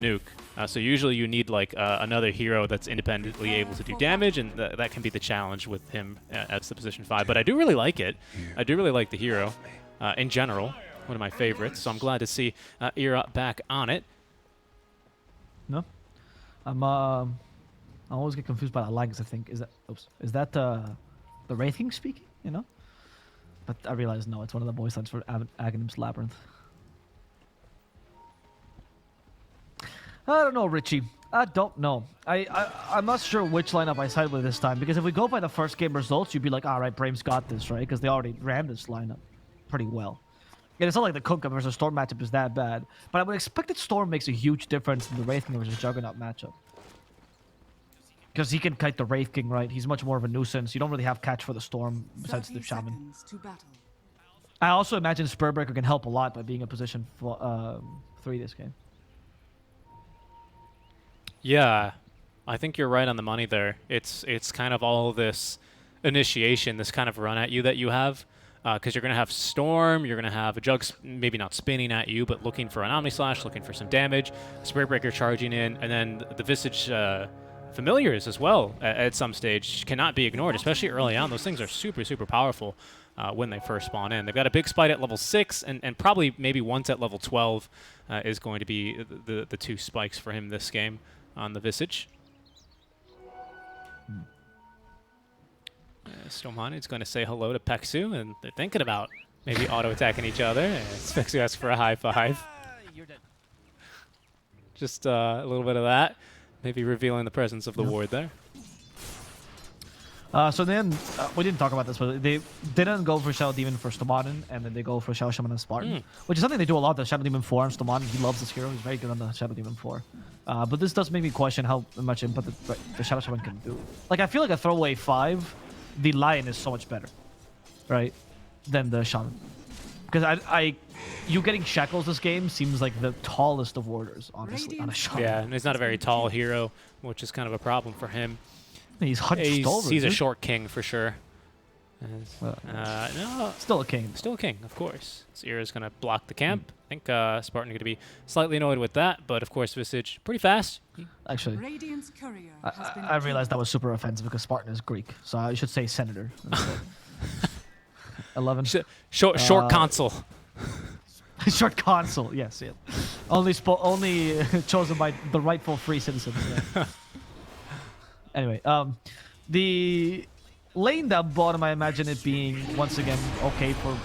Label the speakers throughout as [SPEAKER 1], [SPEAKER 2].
[SPEAKER 1] nuke. So usually you need like another hero that's independently able to do damage, and that can be the challenge with him as the position 5. But I do really like it. I do really like the hero in general. One of my favorites. So I'm glad to see Ira back on it.
[SPEAKER 2] No, I always get confused by the lags. I think is that the Wraith King speaking? You know, but I realize no, it's one of the voice lines for Aghanim's Labyrinth. I don't know, Richie. I don't know. I'm not sure which lineup I side with this time, because if we go by the first game results, you'd be like, all right, Brame's got this, right? Because they already ran this lineup pretty well. And it's not like the Kunkka versus Storm matchup is that bad, but I would expect that Storm makes a huge difference in the Wraith King versus Juggernaut matchup. Because he can kite the Wraith King, right? He's much more of a nuisance. You don't really have catch for the Storm besides the Shaman. I also imagine Spellbreaker can help a lot by being in position for 3 this game.
[SPEAKER 1] Yeah, I think you're right on the money there. It's kind of all this initiation, this kind of run at you that you have, because you're going to have Storm, you're going to have a Jug maybe not spinning at you, but looking for an Omnislash, looking for some damage, Spiritbreaker charging in, and then the Visage Familiars as well at some stage cannot be ignored, especially early on. Those things are super, super powerful when they first spawn in. They've got a big spite at level 6, and probably maybe once at level 12 is going to be the 2 spikes for him this game on the Visage. Stormhoney is going to say hello to Peksu, and they're thinking about maybe auto-attacking each other. Peksu asks for a high 5. Just a little bit of that. Maybe revealing the presence of the ward there.
[SPEAKER 2] So then, we didn't talk about this, but they didn't go for Shadow Demon for Stomaden, and then they go for Shadow Shaman and Spartan, which is something they do a lot. The Shadow Demon 4 and Stomaden, he loves this hero. He's very good on the Shadow Demon 4. But this does make me question how much input the Shadow Shaman can do. Like, I feel like a throwaway 5, the Lion is so much better, right, than the Shaman. Because you getting Shackles this game seems like the tallest of warders, honestly, on a Shaman.
[SPEAKER 1] Yeah, and he's not a very tall hero, which is kind of a problem for him.
[SPEAKER 2] He's hunched over.
[SPEAKER 1] He's a short king for sure.
[SPEAKER 2] No, still a king.
[SPEAKER 1] Still a king, of course. Ira's going to block the camp. I think Spartan going to be slightly annoyed with that, but of course Visage pretty fast.
[SPEAKER 2] Actually, I realized that was super offensive because Spartan is Greek, so I should say senator. 11.
[SPEAKER 1] Short consul.
[SPEAKER 2] Short consul, yes. Yeah. Only chosen by the rightful free citizens. Yeah. Anyway, the lane down bottom, I imagine it being, once again, okay for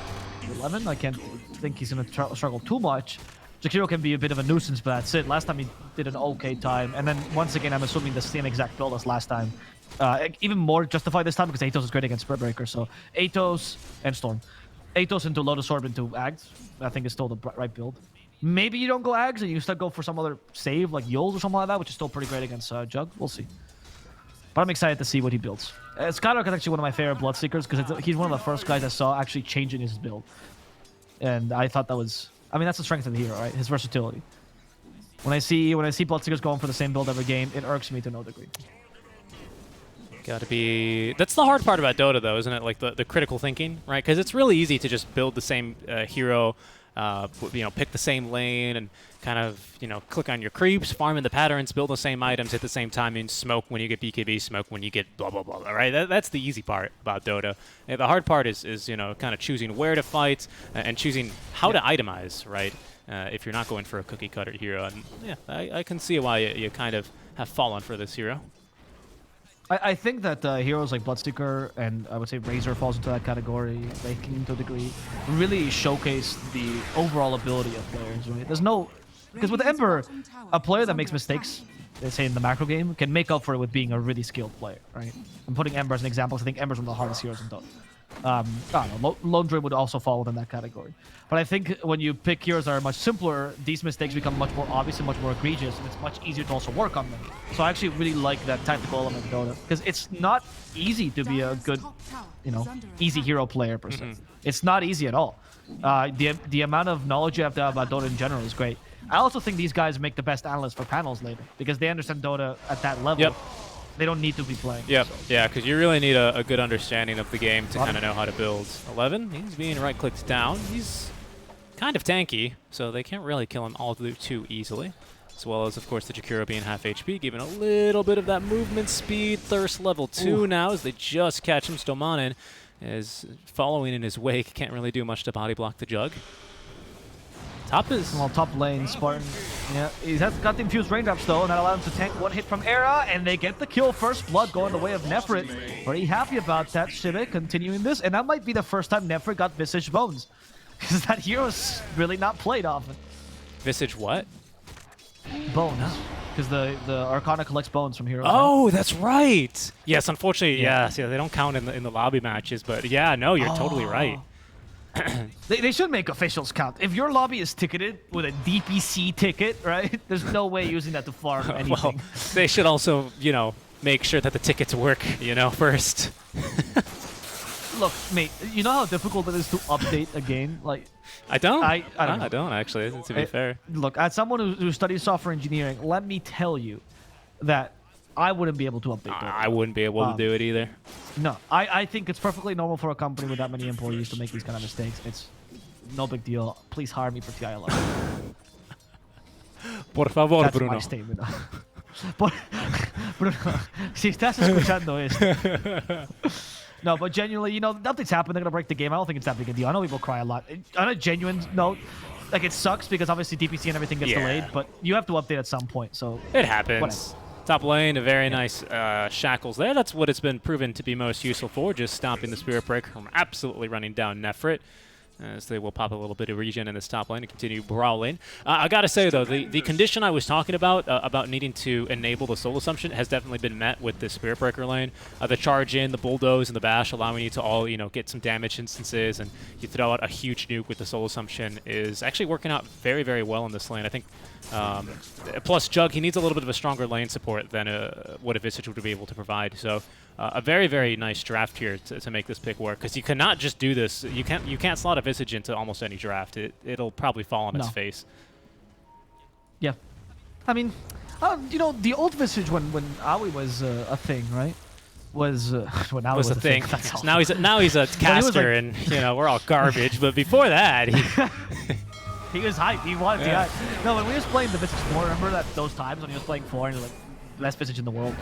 [SPEAKER 2] 11. I can't think he's going to struggle too much. Jakiro can be a bit of a nuisance, but that's it. Last time he did an okay time. And then, once again, I'm assuming the same exact build as last time. Even more justified this time because Atos is great against Spiritbreaker. So, Atos and Storm. Atos into Lotus Orb into Ags, I think is still the right build. Maybe you don't go Ags and you instead go for some other save like Yols or something like that, which is still pretty great against Jug. We'll see. But I'm excited to see what he builds. Skylark is actually one of my favorite Bloodseekers because he's one of the first guys I saw actually changing his build. And I thought that was... I mean, that's the strength of the hero, right? His versatility. When I see Bloodseekers going for the same build every game, it irks me to no degree.
[SPEAKER 1] Gotta be... That's the hard part about Dota, though, isn't it? Like, the critical thinking, right? Because it's really easy to just build the same hero, pick the same lane, and kind of, click on your creeps, farm in the patterns, build the same items, hit the same timing, smoke when you get BKB, smoke when you get blah, blah, blah, right? That's the easy part about Dota. And the hard part is kind of choosing where to fight and choosing how to itemize, right? If you're not going for a cookie-cutter hero. And yeah, I can see why you kind of have fallen for this hero.
[SPEAKER 2] I think that heroes like Bloodseeker and I would say Razor falls into that category, Wraith King to a degree, really showcase the overall ability of players, right? There's no... Because with Ember, a player that makes mistakes, let's say in the macro game, can make up for it with being a really skilled player, right? I'm putting Ember as an example because I think Ember's one of the hardest heroes in Dota. I don't know, Lone Druid would also fall within that category. But I think when you pick heroes that are much simpler, these mistakes become much more obvious and much more egregious, and it's much easier to also work on them. So I actually really like that tactical element of Dota, because it's not easy to be a good, easy hero player per se. It's not easy at all. The amount of knowledge you have to have about Dota in general is great. I also think these guys make the best analysts for panels later, because they understand Dota at that level.
[SPEAKER 1] Yep.
[SPEAKER 2] They don't need to be playing.
[SPEAKER 1] Yep.
[SPEAKER 2] So.
[SPEAKER 1] Yeah, because you really need a good understanding of the game to kind of know how to build. 11, he's being right-clicked down. He's kind of tanky, so they can't really kill him all too easily. as well as, of course, the Jakiro being half HP, giving a little bit of that movement speed. Thirst level 2 now as they just catch him. Stomanen is following in his wake. Can't really do much to body block the Jug. Top is...
[SPEAKER 2] Well, top lane, Spartan. Yeah, he's got the infused raindrops though, and that allowed him to tank one hit from Era, and they get the kill. First blood going the way of Nefrit. Very happy about that. Shibe continuing this, and that might be the first time Nefrit got Visage Bones. Because that hero's really not played often.
[SPEAKER 1] Visage what?
[SPEAKER 2] Bones. Because the Arcana collects bones from heroes.
[SPEAKER 1] Oh, that's right. Yes, unfortunately, yes. Yeah, they don't count in the lobby matches, but yeah, no, you're totally right.
[SPEAKER 2] They should make officials count. If your lobby is ticketed with a DPC ticket, right? There's no way using that to farm anything.
[SPEAKER 1] Well, they should also, you know, make sure that the tickets work, you know, first.
[SPEAKER 2] Look, mate, you know how difficult it is to update a game? Like,
[SPEAKER 1] I don't.
[SPEAKER 2] I don't know.
[SPEAKER 1] I don't actually, to be fair.
[SPEAKER 2] Look, as someone who studies software engineering, let me tell you that I wouldn't be able to update Dota.
[SPEAKER 1] I wouldn't be able to do it either.
[SPEAKER 2] No, I think it's perfectly normal for a company with that many employees to make these kind of mistakes. It's no big deal. Please hire me for TILR.
[SPEAKER 1] Por favor,
[SPEAKER 2] That's
[SPEAKER 1] Bruno.
[SPEAKER 2] my statement. Bruno, si estás escuchando esto. No, but genuinely, you know, nothing's happened. They're going to break the game. I don't think it's that big a deal. I know people cry a lot. On a genuine note, like, it sucks because obviously DPC and everything gets delayed, but you have to update at some point, so...
[SPEAKER 1] It happens.
[SPEAKER 2] Whatever.
[SPEAKER 1] Top lane, a very nice shackles there. That's what it's been proven to be most useful for, just stopping the Spirit Breaker from absolutely running down Nefrit, as they will pop a little bit of regen in this top lane and continue brawling. I gotta say, though, the condition I was talking about needing to enable the soul assumption has definitely been met with the Spirit Breaker lane. The charge in, the bulldoze, and the bash allowing you to all, you know, get some damage instances, and you throw out a huge nuke with the soul assumption is actually working out very, very well in this lane. I think, plus Jug, he needs a little bit of a stronger lane support than what a Visage would be able to provide. So a very, very nice draft here to make this pick work, because you cannot just do this. You can't slot a Visage into almost any draft. It'll probably fall on its face.
[SPEAKER 2] Yeah. I mean, you know, the old Visage when Aoi was a thing, right? Was when Aoi was a thing.
[SPEAKER 1] Yes, now he's a caster, and you know, we're all garbage. But before that,
[SPEAKER 2] he was hype. He wanted to be hype. No, when we was playing the Visage 4, remember those times when he was playing 4 and he was like best Visage in the world?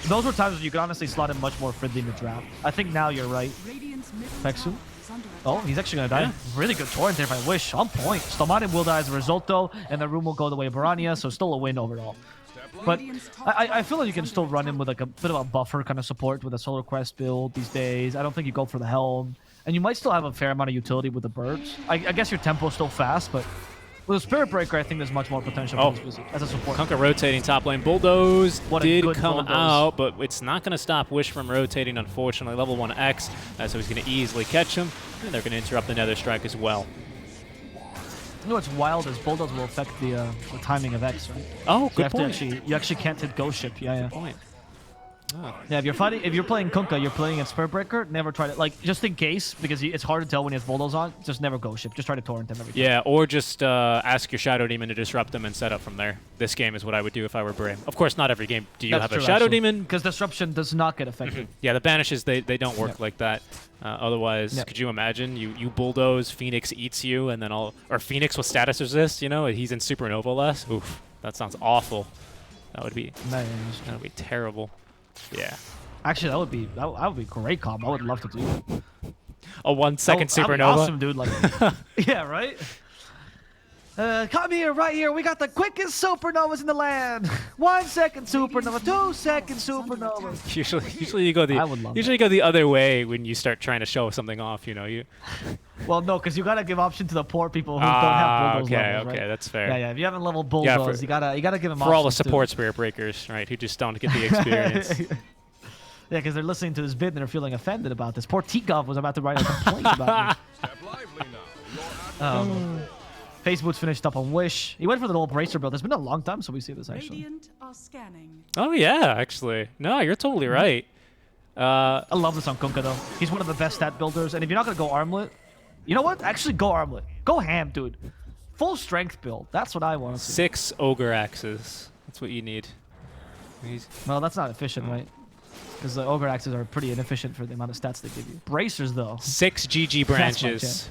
[SPEAKER 2] Those were times when you could honestly slot him much more friendly in the draft. I think now you're right. Pexu. Oh, he's actually going to die. Yeah. Really good torrent there if I wish. On point. Stomanen will die as a result, though, and the room will go the way of Barania, so still a win overall. But I feel like you can still run him with like a bit of a buffer kind of support with a Solar Quest build these days. I don't think you go for the Helm. And you might still have a fair amount of utility with the birds. I guess your tempo is still fast, but with a Spirit Breaker, I think there's much more potential for this visit as a support.
[SPEAKER 1] Kunkka rotating top lane. Bulldoze did come
[SPEAKER 2] bulldoze
[SPEAKER 1] out, but it's not going to stop Wish from rotating, unfortunately. Level 1 X, so he's going to easily catch him. And they're going to interrupt the Nether Strike as well.
[SPEAKER 2] You know what's wild is Bulldoze will affect the timing of X, right?
[SPEAKER 1] Oh,
[SPEAKER 2] so
[SPEAKER 1] good point.
[SPEAKER 2] You actually can't hit Ghost Ship. Yeah.
[SPEAKER 1] Good point. Oh.
[SPEAKER 2] Yeah, if you're playing Kunkka, you're playing at Spirit Breaker, never try to, like, just in case, because it's hard to tell when he has Bulldoze on, just never Ghost Ship. Just try to torrent him every time.
[SPEAKER 1] Yeah, or just ask your Shadow Demon to disrupt them and set up from there. This game is what I would do if I were Brame. Of course, not every game do you have a Shadow Demon.
[SPEAKER 2] Because Disruption does not get affected.
[SPEAKER 1] Yeah, the banishes, they don't work like that. Otherwise, could you imagine you Bulldoze, Phoenix eats you, and then or Phoenix with status resist, you know, he's in Supernova less? Oof, that sounds awful. That would be terrible. Yeah.
[SPEAKER 2] Actually, that would be great combo. I would love to do.
[SPEAKER 1] A 1 second Supernova.
[SPEAKER 2] That would be awesome, dude. Like, yeah, right? Come here, right here. We got the quickest supernovas in the land. 1 second supernova, 2 second supernova.
[SPEAKER 1] Usually you go the other way when you start trying to show something off. You know
[SPEAKER 2] Well, no, because you gotta give option to the poor people who don't have bulldoze levels, right?
[SPEAKER 1] Okay, that's fair.
[SPEAKER 2] Yeah. If you haven't leveled bulldoze, you gotta give them options
[SPEAKER 1] for all the support Spirit Breakers, right? Who just don't get the experience.
[SPEAKER 2] Yeah, because they're listening to this bid and they're feeling offended about this. Poor Tikov was about to write a complaint about me. Facebook's finished up on Wish. He went for the old Bracer build. It's been a long time, so we see this actually.
[SPEAKER 1] Oh yeah, actually. No, you're totally right.
[SPEAKER 2] I love this on Kunkka though. He's one of the best stat builders. And if you're not gonna go Armlet, you know what? Actually, go Armlet. Go ham, dude. Full strength build. That's what I want to see.
[SPEAKER 1] 6 Ogre Axes. That's what you need.
[SPEAKER 2] Well, that's not efficient, right? Because the Ogre Axes are pretty inefficient for the amount of stats they give you. Bracers, though.
[SPEAKER 1] 6 GG branches.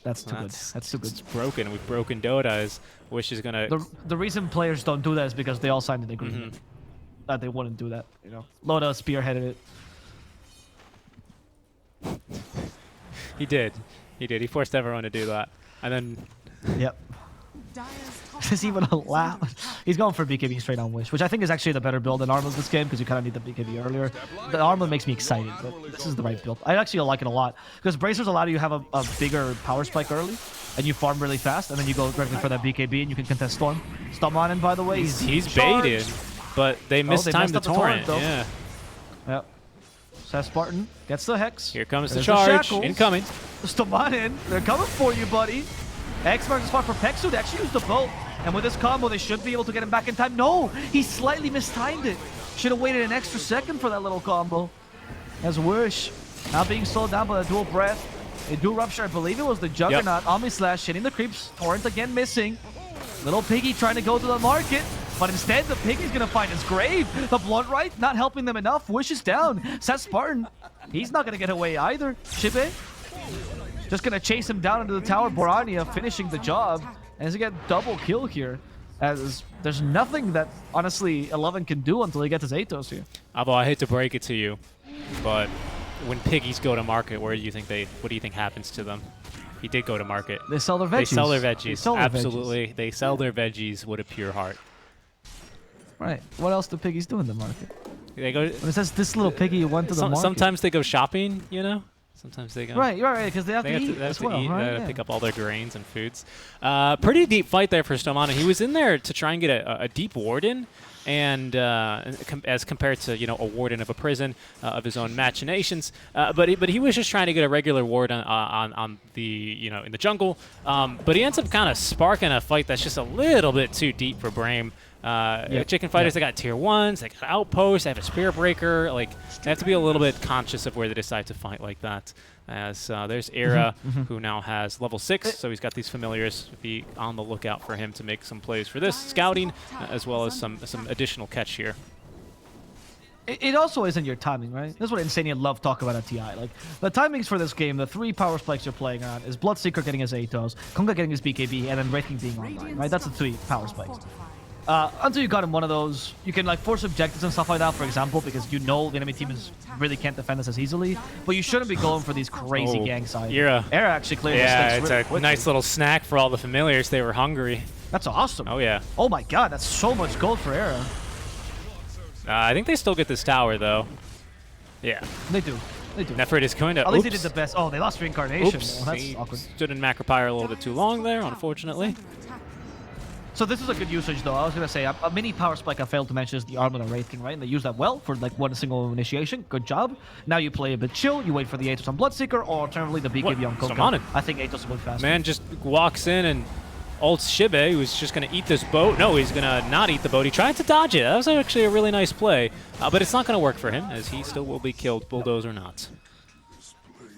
[SPEAKER 2] That's too good. That's too good.
[SPEAKER 1] It's broken. We've broken Dota. As Wish is gonna.
[SPEAKER 2] The reason players don't do that is because they all signed an agreement that they wouldn't do that. You know, Loda spearheaded it.
[SPEAKER 1] He did. He did. He forced everyone to do that. And then...
[SPEAKER 2] Yep. Is even allowed? He's going for BKB straight on Wish, which I think is actually the better build in Armlet this game because you kind of need the BKB earlier. The Armlet makes me excited, but this is the right build. I actually like it a lot because Bracers allow you to have a bigger power spike early, and you farm really fast, and then you go directly for that BKB, and you can contest Storm. Storm on him, by the way.
[SPEAKER 1] He's baited, but they mistimed the torrent. Yeah.
[SPEAKER 2] Yep. Seth Spartan gets the Hex.
[SPEAKER 1] Here comes the charge.
[SPEAKER 2] The
[SPEAKER 1] Incoming.
[SPEAKER 2] Storm on in. They're coming for you, buddy. X marks the spot for Pexu to actually use the boat. And with this combo, they should be able to get him back in time. No, he slightly mistimed it. Should have waited an extra second for that little combo. As Wish now being slowed down by the dual breath. A dual rupture, I believe it was the Juggernaut. Omni Slash hitting the creeps. Torrent again missing. Little Piggy trying to go to the market. But instead, the Piggy's going to find his grave. The Blunt Right not helping them enough. Wish is down. Seth Spartan, he's not going to get away either. Shibe just going to chase him down into the tower. Borania finishing the job. And he's going to get double kill here. As there's nothing that, honestly, 11 can do until he gets his Atos here.
[SPEAKER 1] Although I hate to break it to you, but when piggies go to market, what do you think happens to them? He did go to market.
[SPEAKER 2] They sell their veggies.
[SPEAKER 1] They sell their veggies.
[SPEAKER 2] They sell their
[SPEAKER 1] Absolutely.
[SPEAKER 2] Veggies.
[SPEAKER 1] They sell their veggies with a pure heart.
[SPEAKER 2] Right. What else do piggies do in the market?
[SPEAKER 1] They go.
[SPEAKER 2] When it says this little piggy went to the market.
[SPEAKER 1] Sometimes they go shopping, you know? Sometimes they go.
[SPEAKER 2] Right, because they have to eat as well, right?
[SPEAKER 1] Pick up all their grains and foods. Pretty deep fight there for Stomana. He was in there to try and get a deep ward in, and as compared to a warden of a prison of his own machinations. But he was just trying to get a regular ward on the in the jungle. But he ends up kind of sparking a fight that's just a little bit too deep for Brame. Chicken Fighters, they got tier 1s, they got outposts, they have a spear breaker. Like, they have to be a little bit conscious of where they decide to fight like that. As there's Era, who now has level 6, so he's got these familiars. Be on the lookout for him to make some plays for this scouting, as well as some additional catch here.
[SPEAKER 2] It also isn't your timing, right? That's what Insania love talk about at TI. Like, the timings for this game, the 3 power spikes you're playing on is Bloodseeker getting his Atos, Konga getting his BKB, and then Wraith King being online, right? That's the 3 power spikes. Until you got him one of those, you can like force objectives and stuff like that, for example, because the enemy team really can't defend us as easily. But you shouldn't be going for these crazy gang sides. Era actually cleared the stakes
[SPEAKER 1] it's a nice little snack for all the familiars. They were hungry.
[SPEAKER 2] That's awesome.
[SPEAKER 1] Oh, yeah.
[SPEAKER 2] Oh, my God. That's so much gold for Era.
[SPEAKER 1] I think they still get this tower, though. Yeah.
[SPEAKER 2] They do. They do.
[SPEAKER 1] Nefrit is going to...
[SPEAKER 2] At least they did the best. Oh, they lost Reincarnation.
[SPEAKER 1] Oops.
[SPEAKER 2] Well, that's awkward.
[SPEAKER 1] Stood in Macropyre a little bit too long there, unfortunately.
[SPEAKER 2] So this is a good usage, though. I was going to say, a mini power spike I failed to mention is the Armlet and Wraith King, right? And they use that well for like one single initiation. Good job. Now you play a bit chill. You wait for the Atos on Bloodseeker, or alternatively the BKB on Konga. I think Atos will be faster.
[SPEAKER 1] Man just walks in and ults Shibe, who's just going to eat this boat. No, he's going to not eat the boat. He tried to dodge it. That was actually a really nice play. But it's not going to work for him, as he still will be killed, bulldoze or not.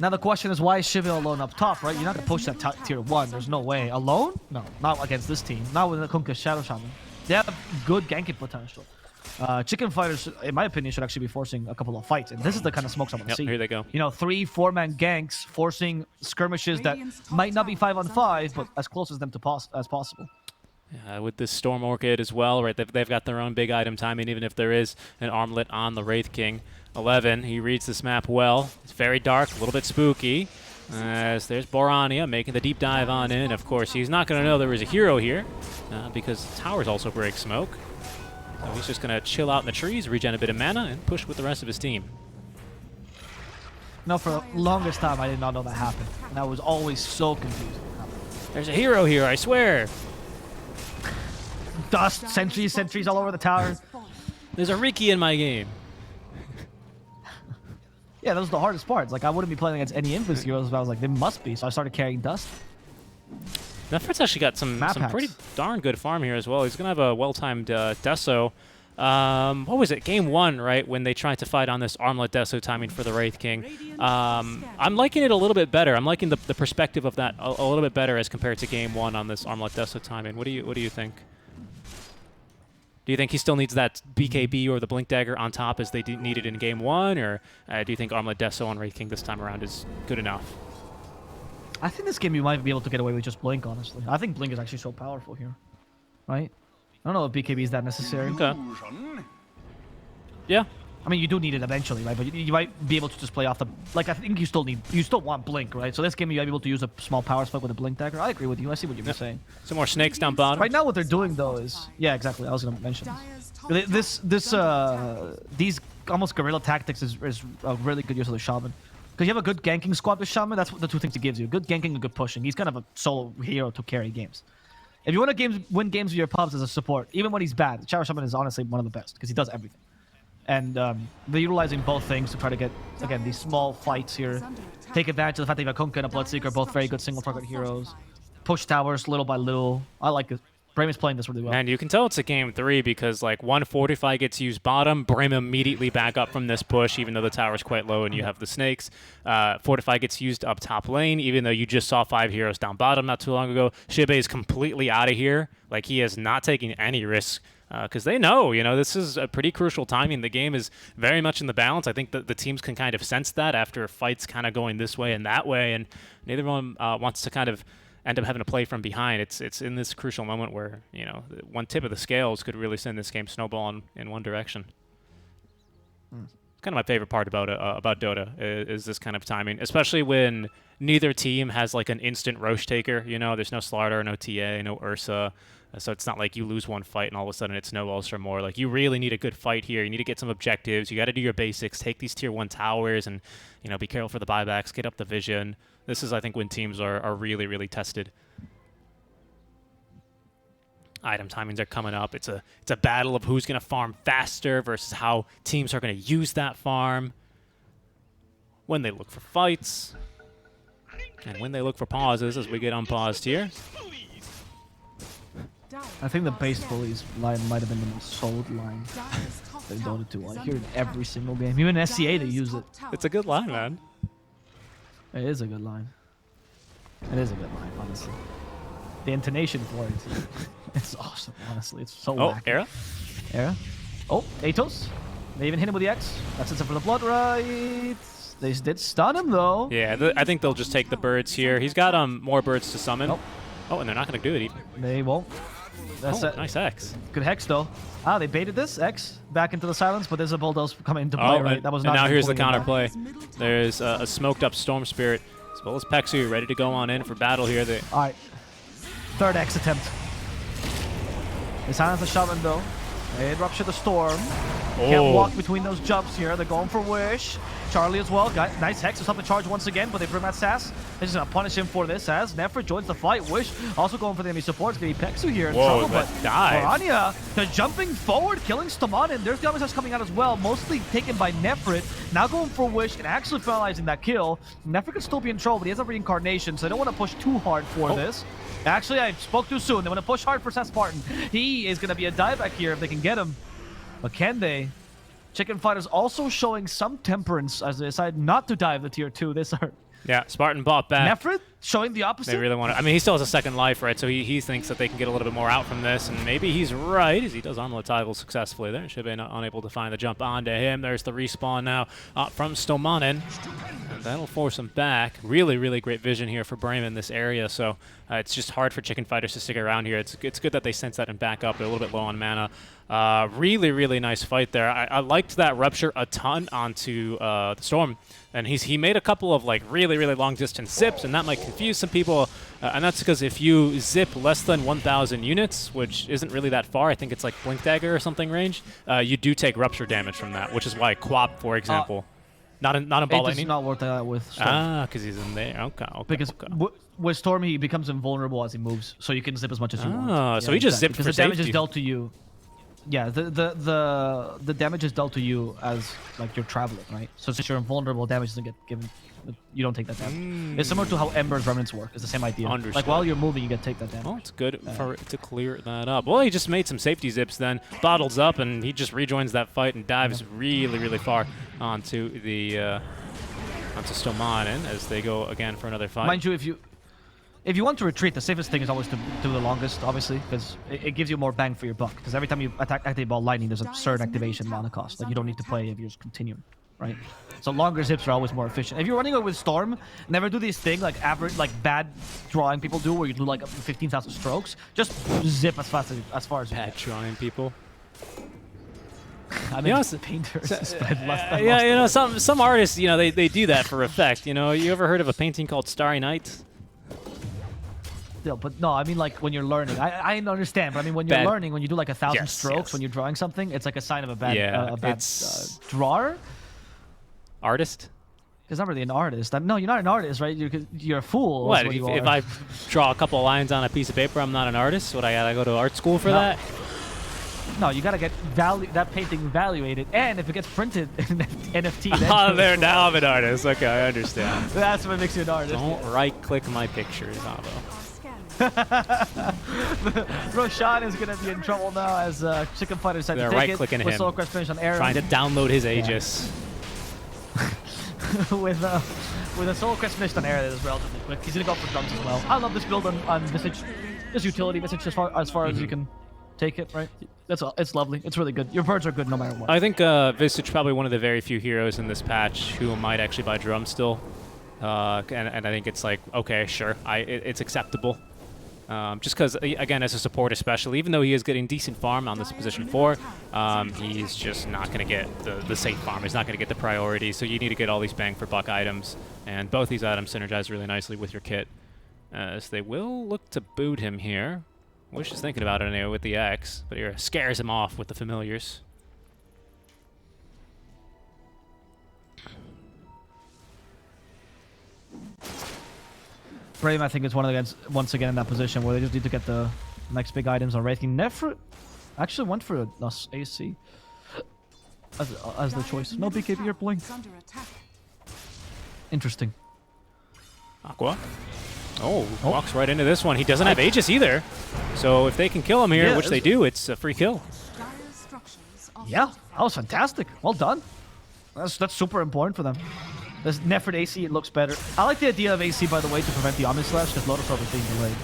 [SPEAKER 2] Now the question is, why is Shiva alone up top, right? You're not going to push that tier 1. There's no way. Alone? No, not against this team. Not with the Kunkka Shadow Shaman. They have good ganking potential. Chicken Fighters, in my opinion, should actually be forcing a couple of fights. And this is the kind of smokes I want to see.
[SPEAKER 1] Here they go.
[SPEAKER 2] 3, 4-man ganks forcing skirmishes that might not be 5-on-5, but as close as them as possible.
[SPEAKER 1] With this Storm Orchid as well, right? They've got their own big item timing, even if there is an Armlet on the Wraith King. 11, he reads this map well. It's very dark, a little bit spooky. As there's Borania making the deep dive on in. Of course, he's not going to know there was a hero here because towers also break smoke. So he's just going to chill out in the trees, regen a bit of mana, and push with the rest of his team.
[SPEAKER 2] No, for the longest time, I did not know that happened. And I was always so confused.
[SPEAKER 1] There's a hero here, I swear.
[SPEAKER 2] Dust, sentries all over the tower.
[SPEAKER 1] There's a Riki in my game.
[SPEAKER 2] Yeah, those are the hardest parts. Like, I wouldn't be playing against any Infus heroes, but I was like, they must be. So I started carrying Dust.
[SPEAKER 1] Nefrit's actually got some pretty darn good farm here as well. He's going to have a well-timed Deso. What was it? Game 1, right? When they tried to fight on this Armlet Deso timing for the Wraith King. I'm liking it a little bit better. I'm liking the perspective of that a little bit better as compared to Game 1 on this Armlet Deso timing. What do you think? Do you think he still needs that BKB or the Blink Dagger on top as they needed in Game 1? Or do you think Armlet Deso on Wraith King this time around is good enough?
[SPEAKER 2] I think this game you might be able to get away with just Blink, honestly. I think Blink is actually so powerful here. Right? I don't know if BKB is that necessary.
[SPEAKER 1] Okay. Yeah.
[SPEAKER 2] I mean, you do need it eventually, right? But you might be able to just play off the... Like, I think you still want Blink, right? So this game you might be able to use a small power spike with a Blink dagger. I agree with you. I see what you're saying.
[SPEAKER 1] Some more snakes down bottom.
[SPEAKER 2] Right now what they're doing, though, is... Yeah, exactly. I was going to mention this. These almost guerrilla tactics is a really good use of the Shaman. Because you have a good ganking squad with Shaman, that's what the two things he gives you. Good ganking and good pushing. He's kind of a solo hero to carry games. If you want to win games with your pubs as a support, even when he's bad, Shower Shaman is honestly one of the best, because he does everything. And they're utilizing both things to try to get, again, these small fights here. Take advantage of the fact that you have Kunkka and a Bloodseeker, both very good single-target heroes. Push towers little by little. I like it. Brame is playing this really well.
[SPEAKER 1] And you can tell it's a game 3 because, like, one Fortify gets used bottom. Brame immediately back up from this push, even though the tower's quite low and you have the snakes. Fortify gets used up top lane, even though you just saw 5 heroes down bottom not too long ago. Shibe is completely out of here. Like, he is not taking any risks. Because they know, this is a pretty crucial timing. The game is very much in the balance. I think that the teams can kind of sense that after fights kind of going this way and that way, and neither one wants to kind of end up having to play from behind. It's in this crucial moment where, one tip of the scales could really send this game snowballing in one direction. Kind of my favorite part about Dota is this kind of timing, especially when neither team has like an instant Roche taker. There's no Slardar, no TA, no Ursa. So it's not like you lose one fight and all of a sudden it snowballs for more. Like, you really need a good fight here. You need to get some objectives. You got to do your basics. Take these tier 1 towers and, be careful for the buybacks. Get up the vision. This is, I think, when teams are really, really tested. Item timings are coming up. It's a battle of who's going to farm faster versus how teams are going to use that farm. When they look for fights. And when they look for pauses as we get unpaused here.
[SPEAKER 2] I think the base bullies line might have been the most sold line in Dota 2. I hear it every single game. Even in SCA they use it.
[SPEAKER 1] It's a good line, man.
[SPEAKER 2] It is a good line. It is a good line, honestly. The intonation for it, it's awesome, honestly. It's so wacky. Era. Oh, Atos. They even hit him with the X. That's it for the blood right. They did stun him, though.
[SPEAKER 1] Yeah, I think they'll just take the birds here. He's got more birds to summon.
[SPEAKER 2] Nope.
[SPEAKER 1] Oh, and they're not going to do it even.
[SPEAKER 2] They won't. That's it.
[SPEAKER 1] Nice X.
[SPEAKER 2] Good Hex, though. They baited this X back into the silence, but there's a bulldoze coming into play, right? That was not.
[SPEAKER 1] And now here's the counterplay. There's a smoked up Storm Spirit, as well as Pexu ready to go on in for battle here.
[SPEAKER 2] All right. Third X attempt. They silence the Shaman, though. They rupture the Storm. Can't walk between those jumps here. They're going for Wish. Charlie as well. Got nice Hex. It's up to charge once again, but they bring that Sass. They're just going to punish him for this as Nefrit joins the fight. Wish also going for the enemy support. It's going to be Pexu here in trouble, but Orania, they're jumping forward, killing Stomanin. There's Gamasa's coming out as well, mostly taken by Nefrit. Now going for Wish and actually finalizing that kill. Nefrit could still be in trouble, but he has a reincarnation, so they don't want to push too hard for this. Actually, I spoke too soon. They want to push hard for Seth Spartan. He is going to be a dieback here if they can get him. But can they? Chicken Fighters also showing some temperance as they decide not to dive the tier 2. This are
[SPEAKER 1] Yeah, Spartan bought back.
[SPEAKER 2] Nefrit showing the opposite.
[SPEAKER 1] They really want to. I mean, he still has a second life, right? So he thinks that they can get a little bit more out from this, and maybe he's right, as he does armlet toggle successfully there. Should be unable to find the jump onto him. There's the respawn now from Stomanin. And that'll force him back. Really, really great vision here for Brame in this area, so it's just hard for Chicken Fighters to stick around here. It's good that they sense that and back up. They're a little bit low on mana. Really, really nice fight there. I liked that rupture a ton onto the Storm. And he made a couple of like really, really long distance zips, and that might confuse some people. And that's because if you zip less than 1,000 units, which isn't really that far, I think it's like Blink Dagger or something range, you do take rupture damage from that, which is why Quap, for example, not in Ball Lightning.
[SPEAKER 2] It's not worth that with Storm.
[SPEAKER 1] Because he's in there. Okay.
[SPEAKER 2] Because with Storm, he becomes invulnerable as he moves, so you can zip as much as you want.
[SPEAKER 1] So he just zipped for
[SPEAKER 2] the
[SPEAKER 1] safety.
[SPEAKER 2] Damage is dealt to you. Yeah, the damage is dealt to you as like you're traveling, right? So since you're invulnerable, damage doesn't get given. You don't take that damage. It's similar to how Ember's remnants work. It's the same idea.
[SPEAKER 1] Understood.
[SPEAKER 2] Like while you're moving, you get to take that damage.
[SPEAKER 1] Well, it's good for it to clear that up. Well, he just made some safety zips then, bottles up, and he just rejoins that fight and dives really, really far onto the onto Stomanin as they go again for another fight.
[SPEAKER 2] Mind you, if you want to retreat, the safest thing is always to do the longest, obviously, because it gives you more bang for your buck. Because every time you activate Ball Lightning, there's a certain activation mana cost. Like you don't need to play if you're just continuing. right? So longer zips are always more efficient. If you're running it with Storm, never do this thing like average, like bad drawing people do, where you do like 15,000 strokes. Just zip as far as you
[SPEAKER 1] Bad drawing people.
[SPEAKER 2] I mean,
[SPEAKER 1] You know,
[SPEAKER 2] painters spend less than
[SPEAKER 1] yeah,
[SPEAKER 2] most
[SPEAKER 1] you know,
[SPEAKER 2] of them.
[SPEAKER 1] some artists, you know, they do that for effect. You know, you ever heard of a painting called Starry Night?
[SPEAKER 2] Still, but no, I mean like when you're learning. I understand, but I mean when you're
[SPEAKER 1] Bad.
[SPEAKER 2] learning, when you do like 1,000
[SPEAKER 1] Yes,
[SPEAKER 2] strokes,
[SPEAKER 1] yes.
[SPEAKER 2] when you're drawing something, it's like a sign of a bad,
[SPEAKER 1] Yeah,
[SPEAKER 2] a bad
[SPEAKER 1] it's-
[SPEAKER 2] drawer.
[SPEAKER 1] Artist?
[SPEAKER 2] Because I'm not really an artist. No, you're not an artist, right? You're a fool. is
[SPEAKER 1] What?
[SPEAKER 2] what you
[SPEAKER 1] If
[SPEAKER 2] are.
[SPEAKER 1] I draw a couple lines on a piece of paper, I'm not an artist? What, I gotta go to art school for
[SPEAKER 2] No.
[SPEAKER 1] that?
[SPEAKER 2] No, you gotta get that painting evaluated, and if it gets printed in NFT, then
[SPEAKER 1] Oh, there, now I'm an artist. Okay, I understand.
[SPEAKER 2] that's what makes you an artist.
[SPEAKER 1] Don't right-click my pictures, Avo.
[SPEAKER 2] Roshan is gonna be in trouble now as Chicken Fighter decided
[SPEAKER 1] They're
[SPEAKER 2] to take
[SPEAKER 1] right-clicking
[SPEAKER 2] it with
[SPEAKER 1] him.
[SPEAKER 2] Soul Crest finish on Aaron.
[SPEAKER 1] Trying to download his Aegis.
[SPEAKER 2] with a Soul Crest finish on Aaron that is relatively quick. He's gonna go for drums as well. I love this build on Visage. This utility Visage as far as you can take it, right? That's all. It's lovely. It's really good. Your birds are good no matter what.
[SPEAKER 1] I think Visage probably one of the very few heroes in this patch who might actually buy drum still. And I think it's like, okay, sure, it's acceptable. Just because, again, as a support especially, even though he is getting decent farm on this position 4, he's just not going to get the safe farm. He's not going to get the priority, so you need to get all these bang for buck items. And both these items synergize really nicely with your kit. So they will look to boot him here. Wish is thinking about it anyway with the X, but here scares him off with the familiars.
[SPEAKER 2] Brame, I think, is one of the guys once again in that position where they just need to get the next big items on Wraithking. Nefrit actually went for a AC as the choice. No BKB or Blink. Interesting.
[SPEAKER 1] Aqua. Oh, walks right into this one. He doesn't have Aegis either. So if they can kill him here,
[SPEAKER 2] Yeah,
[SPEAKER 1] which they do, it's a free kill.
[SPEAKER 2] Yeah, that was fantastic. Well done. That's super important for them. This Nefrit AC, it looks better. I like the idea of AC, by the way, to prevent the Omni Slash, because Lotus Orb is being delayed.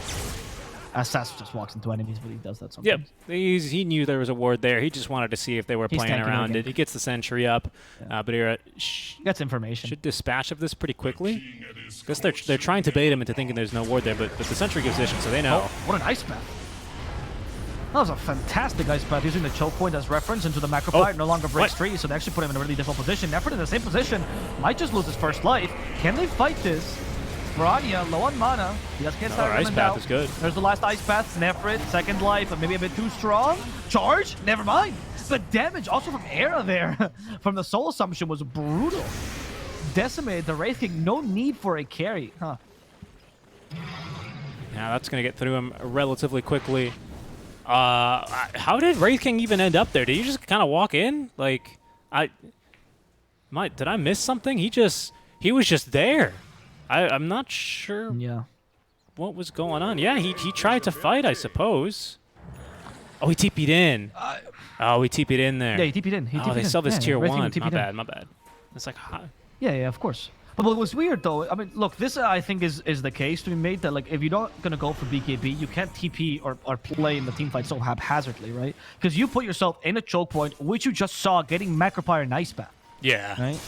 [SPEAKER 2] Sass just walks into enemies, but he does that sometimes.
[SPEAKER 1] Yep, he knew there was a ward there. He just wanted to see if they were
[SPEAKER 2] He's
[SPEAKER 1] playing
[SPEAKER 2] tanking
[SPEAKER 1] around
[SPEAKER 2] again.
[SPEAKER 1] it. He gets the sentry up, but here
[SPEAKER 2] Gets information.
[SPEAKER 1] should dispatch of this pretty quickly. Guess they're trying to bait him into thinking there's no ward there, but the sentry gives vision, so they know.
[SPEAKER 2] Oh, what an ice path. That was a fantastic ice path using the choke point as reference into the macro
[SPEAKER 1] Oh,
[SPEAKER 2] fight. No longer breaks
[SPEAKER 1] what?
[SPEAKER 2] 3, so they actually put him in a really difficult position. Nefrit in the same position. Might just lose his first life. Can they fight this? Barania, low on mana. He just can't start
[SPEAKER 1] ice
[SPEAKER 2] him
[SPEAKER 1] path
[SPEAKER 2] out.
[SPEAKER 1] is good.
[SPEAKER 2] There's the last ice path. Nefrit, second life, but maybe a bit too strong. Charge? Never mind. The damage also from Era there, from the Soul Assumption, was brutal. Decimated the Wraith King. No need for a carry. Huh.
[SPEAKER 1] Yeah, that's going to get through him relatively quickly. How did Wraith King even end up there? Did he just kind of walk in? Like, did I miss something? He was just there. I'm not sure
[SPEAKER 2] Yeah.
[SPEAKER 1] what was going on. Yeah, he tried to fight, I suppose. Oh, he TP'd in. Oh, he TP'd in there.
[SPEAKER 2] Yeah, he TP'd in.
[SPEAKER 1] Oh, they still have this tier
[SPEAKER 2] Wraith King
[SPEAKER 1] 1.
[SPEAKER 2] TP'd in.
[SPEAKER 1] My bad. It's like,
[SPEAKER 2] Yeah, of course. But what was weird though, I mean, look, this I think is the case to be made that like if you're not gonna go for BKB, you can't TP or play in the team fight so haphazardly, right? Because you put yourself in a choke point, which you just saw getting Macropyre and Ice Path,
[SPEAKER 1] yeah.
[SPEAKER 2] right?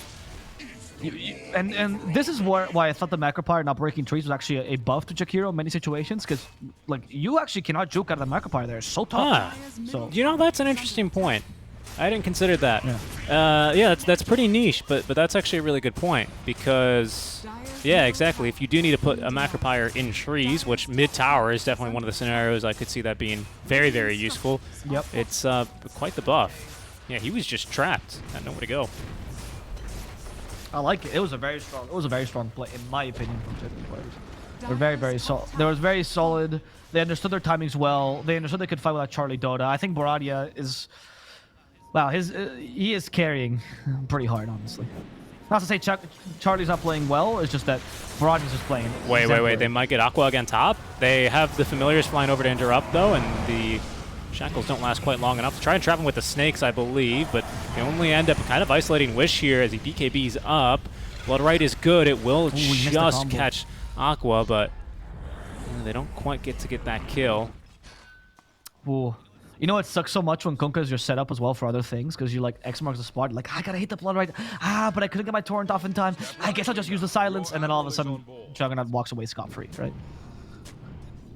[SPEAKER 2] And this is why I thought the Macropyre not breaking trees was actually a buff to Jakiro in many situations, because like you actually cannot juke out of the Macropyre there. It's so tough. So
[SPEAKER 1] You know, that's an interesting point. I didn't consider that.
[SPEAKER 2] Yeah.
[SPEAKER 1] Yeah, that's pretty niche, but that's actually a really good point because, yeah, exactly. If you do need to put a Macropyre in trees, which mid tower is definitely one of the scenarios I could see that being very, very useful.
[SPEAKER 2] Yep.
[SPEAKER 1] It's quite the buff. Yeah, he was just trapped. Had nowhere to go.
[SPEAKER 2] I like it. It was a very strong play, in my opinion, from Japan players. They're very solid. They were very solid. They understood their timings well. They understood they could fight without Charlie Dota. I think Boradia is, wow, he is carrying pretty hard, honestly. Not to say Charlie's not playing well. It's just that Boradia's just playing.
[SPEAKER 1] Wait.
[SPEAKER 2] exemplary.
[SPEAKER 1] They might get Aqua again top. They have the familiars flying over to interrupt, though, and the shackles don't last quite long enough to try and trap him with the snakes, I believe, but they only end up kind of isolating Wish here as he BKBs up. Bloodright is good. It will just catch Aqua, but they don't quite get that kill.
[SPEAKER 2] Ooh. You know, it sucks so much when Kunkka is your setup as well for other things, because you like X marks the spot. Like, I gotta hit the blood right. But I couldn't get my torrent off in time. I guess I'll just use the silence, and then all of a sudden, Juggernaut walks away scot-free, right?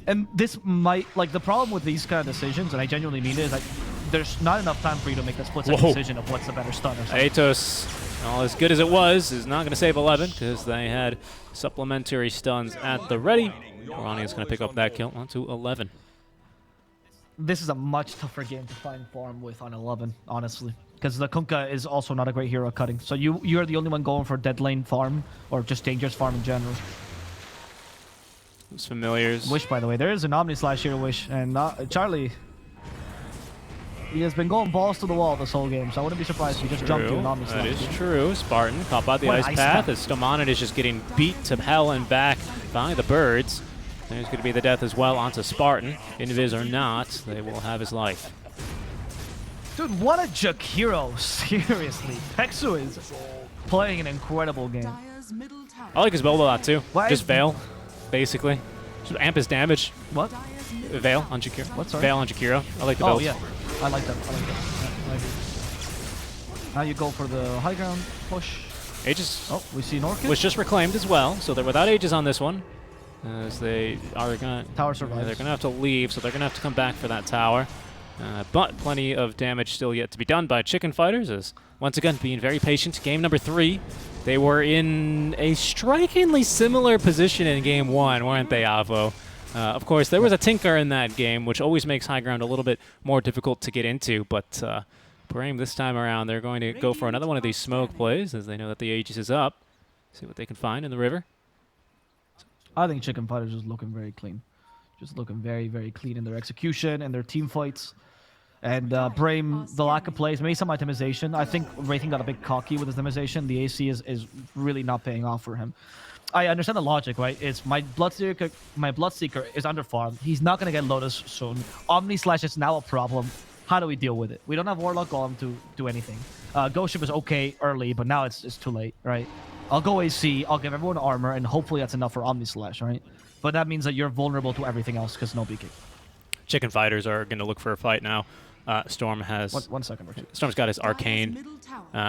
[SPEAKER 2] And this might, like, the problem with these kind of decisions, and I genuinely mean it, is like, there's not enough time for you to make that split-second decision of what's the better stun or something.
[SPEAKER 1] Atos, all as good as it was, is not going to save 11 because they had supplementary stuns at the ready. Ronnie is going to pick up that kill onto 11.
[SPEAKER 2] This is a much tougher game to find farm with on 11, honestly. Because the Kunkka is also not a great hero cutting. So you're the only one going for dead lane farm, or just dangerous farm in general.
[SPEAKER 1] Those familiars.
[SPEAKER 2] Wish, by the way. There is an Omni-Slash here, Wish. And Charlie, he has been going balls to the wall this whole game, so I wouldn't be surprised if he just jumped to an Omni-Slash.
[SPEAKER 1] That is true. Spartan caught by the ice path as Stomanid is just getting beat to hell and back by the birds. There's going to be the death as well onto Spartan. Invis or not, they will have his life.
[SPEAKER 2] Dude, what a Jakiro. Seriously. Pexu is playing an incredible game.
[SPEAKER 1] I like his build a lot too.
[SPEAKER 2] Why
[SPEAKER 1] just Veil, basically. Just amp his damage.
[SPEAKER 2] What?
[SPEAKER 1] Veil on Jakiro.
[SPEAKER 2] What, sorry?
[SPEAKER 1] Veil on Jakiro. I like the build.
[SPEAKER 2] Oh, yeah. I like that. I like that. Yeah, I agree. Now you go for the high ground push.
[SPEAKER 1] Aegis.
[SPEAKER 2] Oh, we see an Orchid.
[SPEAKER 1] Was just reclaimed as well, so they're without Aegis on this one. As they are going to...
[SPEAKER 2] Tower survives.
[SPEAKER 1] They're going to have to leave, so they're going to have to come back for that tower. But plenty of damage still yet to be done by Chicken Fighters, as once again being very patient. Game number 3. They were in a strikingly similar position in game 1, weren't they, Avo? Of course, there was a Tinker in that game, which always makes high ground a little bit more difficult to get into, but Brame this time around, they're going to go for another one of these smoke plays, as they know that the Aegis is up. See what they can find in the river.
[SPEAKER 2] I think Chicken Fighters is looking very clean. Just looking very, very clean in their execution and their team fights. And Brame, the lack of plays, maybe some itemization. I think Wraithing got a bit cocky with his itemization. The AC is really not paying off for him. I understand the logic, right? It's my Bloodseeker is under farm. He's not going to get Lotus soon. Omni-Slash is now a problem. How do we deal with it? We don't have Warlock Golem to do anything. Ghost Ship is okay early, but now it's too late, right? I'll go AC, I'll give everyone armor, and hopefully that's enough for Omni-Slash, right? But that means that you're vulnerable to everything else because no BK.
[SPEAKER 1] Chicken Fighters are going to look for a fight now. Storm has...
[SPEAKER 2] One second, Richard.
[SPEAKER 1] Storm's got his Arcane.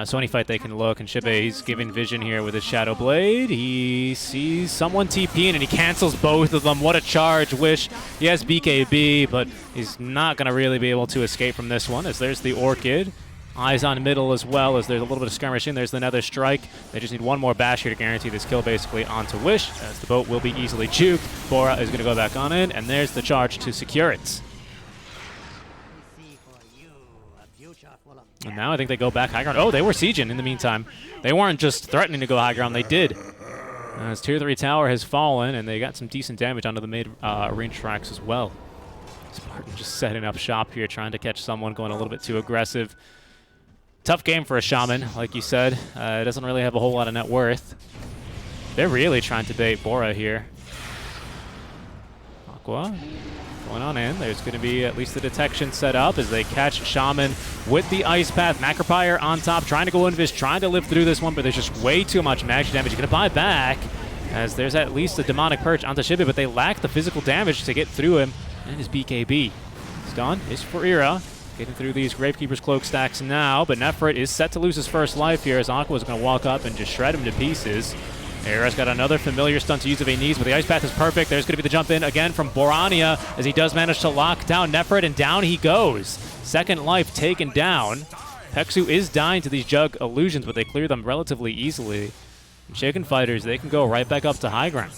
[SPEAKER 1] So any fight they can look, and Shibe, he's giving vision here with his Shadow Blade. He sees someone TPing, and he cancels both of them. What a charge. Wish he has BKB, but he's not going to really be able to escape from this one, as there's the Orchid. Eyes on middle as well, as there's a little bit of skirmishing. There's the Nether Strike. They just need one more bash here to guarantee this kill basically onto Wish, as the boat will be easily juked. Bora is going to go back on in, and there's the charge to secure it. And now I think they go back high ground. Oh, they were sieging in the meantime. They weren't just threatening to go high ground, they did. As Tier 3 tower has fallen, and they got some decent damage onto the mid-range tracks as well. Spartan just setting up shop here, trying to catch someone, going a little bit too aggressive. Tough game for a Shaman, like you said. Doesn't really have a whole lot of net worth. They're really trying to bait Bora here. Aqua going on in. There's going to be at least the detection set up as they catch Shaman with the Ice Path. Macropire on top, trying to go Invis, trying to live through this one, but there's just way too much magic damage. He's going to buy back, as there's at least a Demonic Perch onto Shibe, but they lack the physical damage to get through him. And his BKB. Stun is for Ira. Getting through these Gravekeeper's Cloak stacks now, but Nefrit is set to lose his first life here, as Aqua is going to walk up and just shred him to pieces. Era's got another familiar stun to use if he needs, but the Ice Path is perfect. There's going to be the jump in again from Borania, as he does manage to lock down Nefrit, and down he goes. Second life taken down. Pexu is dying to these Jug illusions, but they clear them relatively easily. And Chicken Fighters, they can go right back up to high ground.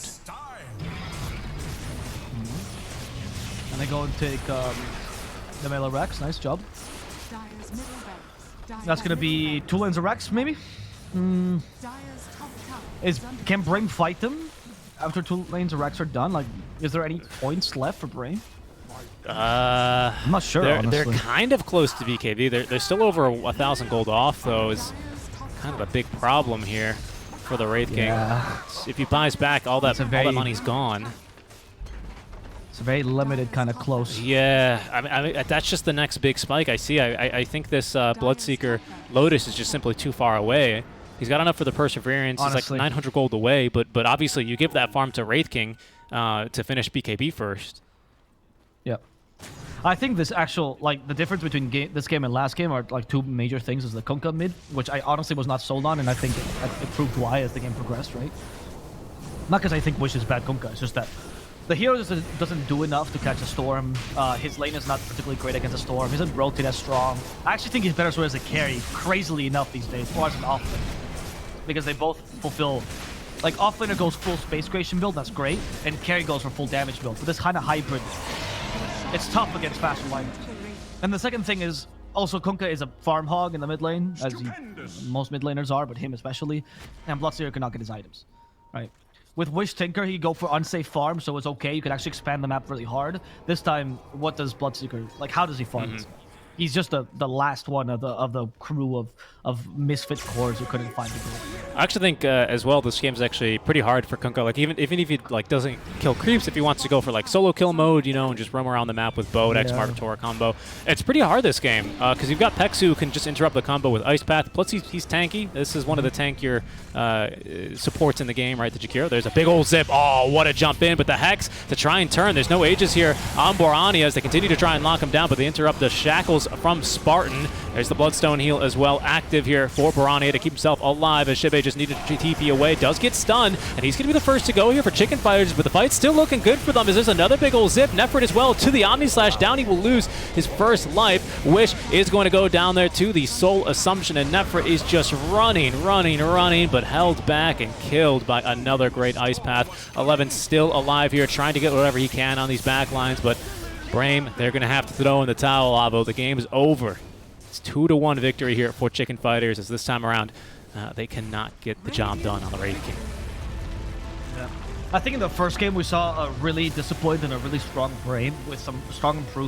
[SPEAKER 2] And they go and take the melee Rex. Nice job. That's going to be 2 lanes of Rex, maybe? Can Brame fight them after 2 lanes of Rex are done? Like, is there any points left for Brame? I'm not sure,
[SPEAKER 1] they're
[SPEAKER 2] honestly.
[SPEAKER 1] kind of close to BKB. They're still over 1,000 gold off, though. Is kind of a big problem here for the Wraith King. If he buys back, all that money's gone.
[SPEAKER 2] It's a very limited kind of close.
[SPEAKER 1] Yeah, I mean that's just the next big spike I see. I think this Bloodseeker Lotus is just simply too far away. He's got enough for the Perseverance. Honestly. He's like 900 gold away, but obviously you give that farm to Wraith King to finish BKB first.
[SPEAKER 2] Yep. I think this actual, like, the difference between this game and last game are, like, two major things. Is the Kunkka mid, which I honestly was not sold on, and I think it proved why as the game progressed, right? Not because I think Wish is bad Kunkka, it's just that the hero doesn't do enough to catch a Storm. His lane is not particularly great against a Storm. He doesn't rotate as strong. I actually think he's better so as a carry, crazily enough these days, or as an offlaner. Because they both fulfill... Like, offlaner goes full space creation build, that's great, and carry goes for full damage build. But this kind of hybrid, it's tough against faster liners. And the second thing is, also Kunkka is a farm hog in the mid lane, as most mid laners are, but him especially. And Bloodseeker cannot get his items, right? With Wish Tinker, he go for unsafe farm, so it's okay. You can actually expand the map really hard. This time, what does Bloodseeker, like, how does he farm this? He's just the last one of the crew of misfit cores who couldn't find the goal.
[SPEAKER 1] I actually think as well this game's actually pretty hard for Kunkka. Like even if he like doesn't kill creeps, if he wants to go for like solo kill mode, you know, and just roam around the map with Bow, X Martator combo, it's pretty hard this game because you've got Pexu who can just interrupt the combo with Ice Path. Plus he's tanky. This is one of the tankier supports in the game, right? The Jakiro. There's a big old zip. Oh, what a jump in! But the Hex to try and turn. There's no Aegis here on Borani as they continue to try and lock him down, but they interrupt the shackles from Spartan. There's the Bloodstone heal as well, active here for Borani to keep himself alive as Shibe just needed to TP away. Does get stunned, and he's going to be the first to go here for Chicken Fighters, but the fight's still looking good for them as there's another big old zip. Nefrit as well to the Omni Slash. Down he will lose his first life. Wish is going to go down there to the Soul Assumption, and Nefrit is just running, but held back and killed by another great Ice Path. 11 still alive here, trying to get whatever he can on these back lines, but Brame, they're going to have to throw in the towel, Avo. The game is over. It's 2-1 victory here for Chicken Fighters as this time around they cannot get the job done on the Wraith King.
[SPEAKER 2] Yeah. I think in the first game we saw a really disappointed and a really strong Brame with some strong improvement.